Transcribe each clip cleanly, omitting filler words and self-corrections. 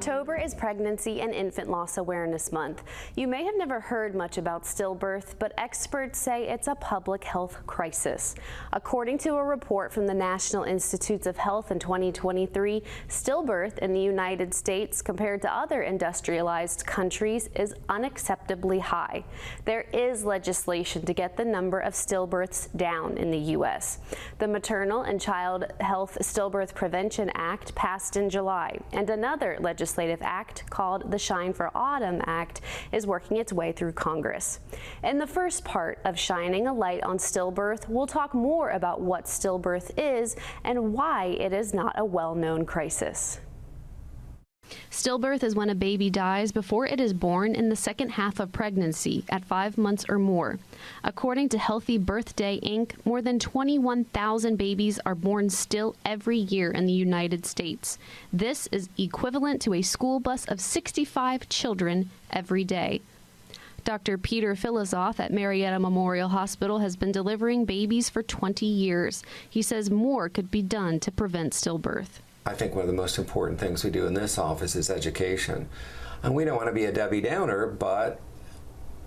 October is Pregnancy and Infant Loss Awareness Month. You may have never heard much about stillbirth, but experts say it's a public health crisis. According to a report from the National Institutes of Health in 2023, stillbirth in the United States compared to other industrialized countries is unacceptably high. There is legislation to get the number of stillbirths down in the U.S. The Maternal and Child Health Stillbirth Prevention Act passed in July, and another legislative act called the Shine for Autumn Act is working its way through Congress. In the first part of Shining a Light on Stillbirth, we'll talk more about what stillbirth is and why it is not a well-known crisis. Stillbirth is when a baby dies before it is born in the second half of pregnancy at 5 months or more. According to Healthy Birthday, Inc., more than 21,000 babies are born still every year in the United States. This is equivalent to a school bus of 65 children every day. Dr. Peter Filozoff at Marietta Memorial Hospital has been delivering babies for 20 years. He says more could be done to prevent stillbirth. I think one of the most important things we do in this office is education. And we don't want to be a Debbie Downer, but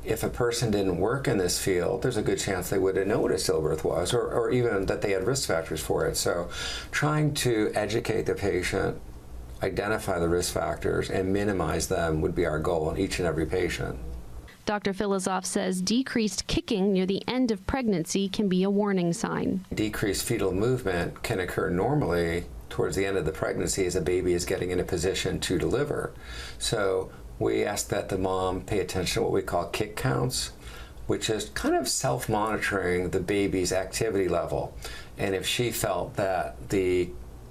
if a person didn't work in this field, there's a good chance they wouldn't know what a stillbirth was, or even that they had risk factors for it. So trying to educate the patient, identify the risk factors, and minimize them would be our goal in each and every patient. Dr. Filozoff says decreased kicking near the end of pregnancy can be a warning sign. Decreased fetal movement can occur normally towards the end of the pregnancy as a baby is getting in a position to deliver. So we ask that the mom pay attention to what we call kick counts, which is kind of self-monitoring the baby's activity level. And if she felt that the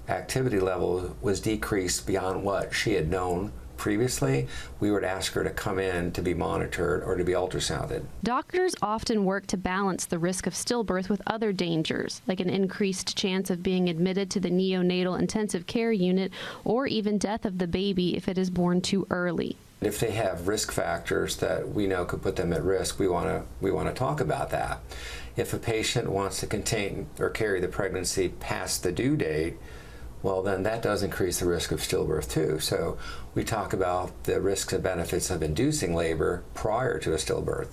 activity level was decreased beyond what she had known previously, we would ask her to come in to be monitored or to be ultrasounded. Doctors often work to balance the risk of stillbirth with other dangers, like an increased chance of being admitted to the neonatal intensive care unit or even death of the baby if it is born too early. If they have risk factors that we know could put them at risk, we want to talk about that. If a patient wants to contain or carry the pregnancy past the due date, well, then that does increase the risk of stillbirth too. So we talk about the risks and benefits of inducing labor prior to a stillbirth.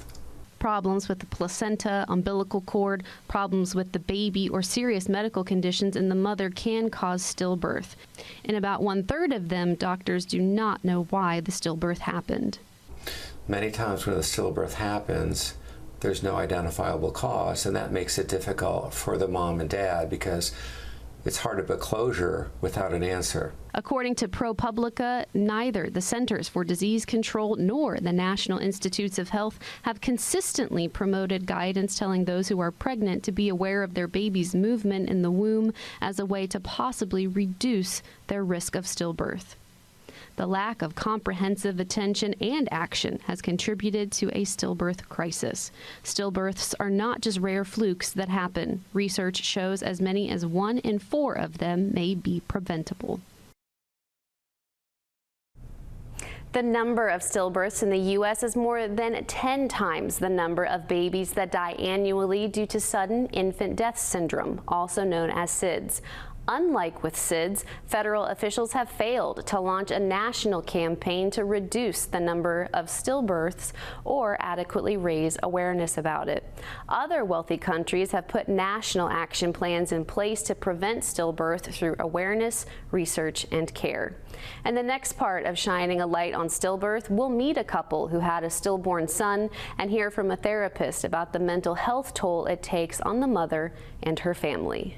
Problems with the placenta, umbilical cord, problems with the baby, or serious medical conditions in the mother can cause stillbirth. In about 1/3 of them, doctors do not know why the stillbirth happened. Many times when the stillbirth happens, there's no identifiable cause, and that makes it difficult for the mom and dad because it's hard to put closure without an answer. According to ProPublica, neither the Centers for Disease Control nor the National Institutes of Health have consistently promoted guidance telling those who are pregnant to be aware of their baby's movement in the womb as a way to possibly reduce their risk of stillbirth. The lack of comprehensive attention and action has contributed to a stillbirth crisis. Stillbirths are not just rare flukes that happen. Research shows as many as 1 in 4 of them may be preventable. The number of stillbirths in the U.S. is more than 10 times the number of babies that die annually due to sudden infant death syndrome, also known as SIDS. Unlike with SIDS, federal officials have failed to launch a national campaign to reduce the number of stillbirths or adequately raise awareness about it. Other wealthy countries have put national action plans in place to prevent stillbirth through awareness, research, and care. In the next part of Shining a Light on Stillbirth, we'll meet a couple who had a stillborn son and hear from a therapist about the mental health toll it takes on the mother and her family.